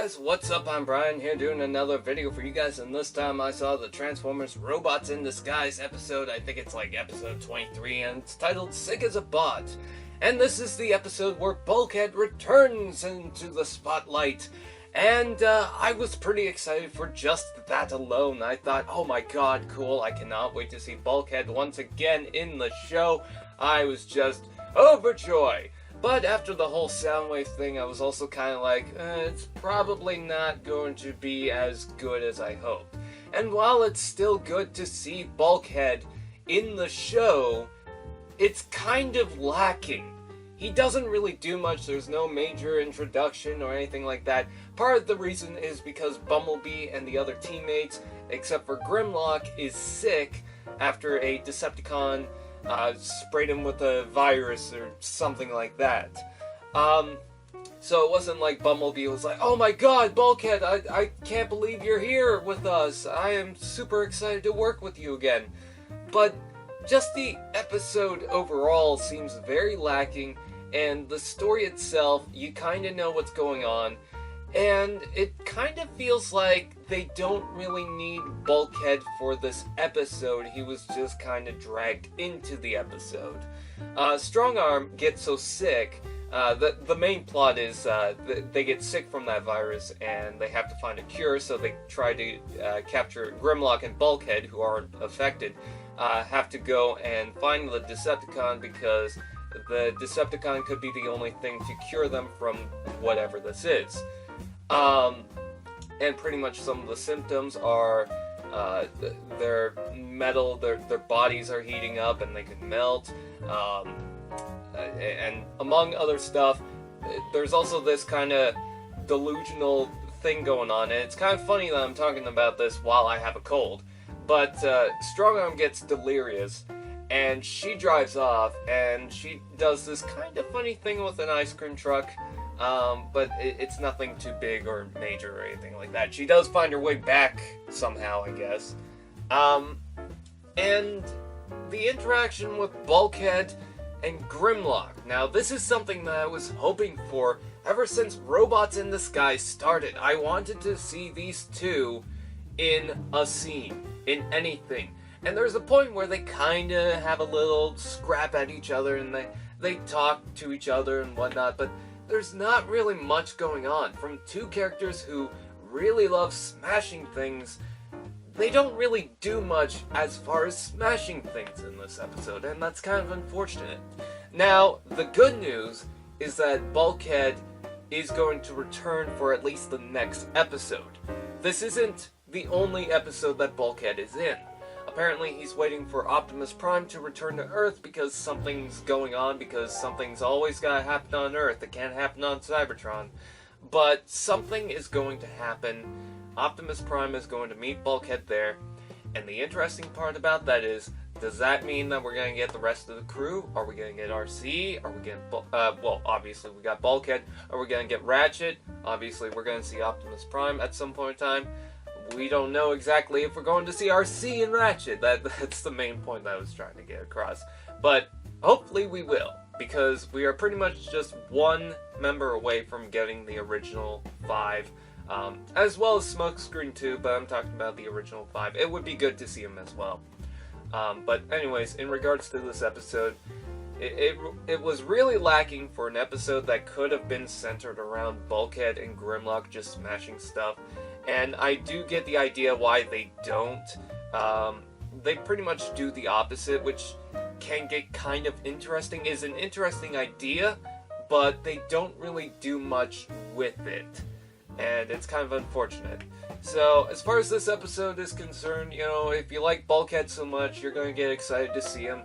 guys, what's up? I'm Brian here doing another video for you guys, and this time I saw the Transformers Robots in Disguise episode. I think it's like episode 23, and it's titled Sick as a Bot. And this is the episode where Bulkhead returns into the spotlight. And I was pretty excited for just that alone. I thought, oh my god, cool, I cannot wait to see Bulkhead once again in the show. I was just overjoyed. But after the whole Soundwave thing, I was also kind of like, it's probably not going to be as good as I hoped. And while it's still good to see Bulkhead in the show, it's kind of lacking. He doesn't really do much, there's no major introduction or anything like that. Part of the reason is because Bumblebee and the other teammates, except for Grimlock, is sick after a Decepticon sprayed him with a virus or something like that. So it wasn't like Bumblebee was like, oh my god, Bulkhead, I can't believe you're here with us. I am super excited to work with you again. But just the episode overall seems very lacking, and the story itself, you kind of know what's going on. And it kind of feels like they don't really need Bulkhead for this episode. He was just kind of dragged into the episode. Strongarm gets so sick. The main plot is they get sick from that virus and they have to find a cure, so they try to capture Grimlock and Bulkhead, who aren't affected, have to go and find the Decepticon because the Decepticon could be the only thing to cure them from whatever this is. And pretty much some of the symptoms are their metal, their bodies are heating up and they can melt, and among other stuff. There's also this kind of delusional thing going on, and it's kind of funny that I'm talking about this while I have a cold, but Strongarm gets delirious, and she drives off, and she does this kind of funny thing with an ice cream truck. But it's nothing too big or major or anything like that. She does find her way back somehow, I guess. And the interaction with Bulkhead and Grimlock. Now, this is something that I was hoping for ever since Robots in Disguise started. I wanted to see these two in a scene, in anything. And there's a point where they kinda have a little scrap at each other and they talk to each other and whatnot, but there's not really much going on. From two characters who really love smashing things, they don't really do much as far as smashing things in this episode, and that's kind of unfortunate. Now, the good news is that Bulkhead is going to return for at least the next episode. This isn't the only episode that Bulkhead is in. Apparently he's waiting for Optimus Prime to return to Earth because something's going on, because something's always gotta happen on Earth. It can't happen on Cybertron. But something is going to happen. Optimus Prime is going to meet Bulkhead there. And the interesting part about that is, does that mean that we're gonna get the rest of the crew? Are we gonna get RC? Are we gonna, well, obviously we got Bulkhead. Are we gonna get Ratchet? Obviously we're gonna see Optimus Prime at some point in time. We don't know exactly if we're going to see RC and Ratchet. That's the main point that I was trying to get across. But hopefully we will, because we are pretty much just one member away from getting the original 5, as well as Smokescreen 2, but I'm talking about the original 5. It would be good to see him as well. But anyways, in regards to this episode, it was really lacking for an episode that could have been centered around Bulkhead and Grimlock just smashing stuff. And I do get the idea why they don't. They pretty much do the opposite, which can get kind of interesting. Is an interesting idea, but they don't really do much with it. And it's kind of unfortunate. So, as far as this episode is concerned, you know, if you like Bulkhead so much, you're going to get excited to see him.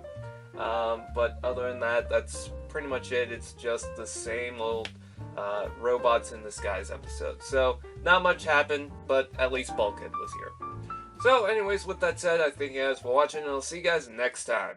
But other than that, that's pretty much it. It's just the same old Robots in Disguise episode. So, not much happened, but at least Bulkhead was here. So, anyways, with that said, I thank you guys for watching, and I'll see you guys next time.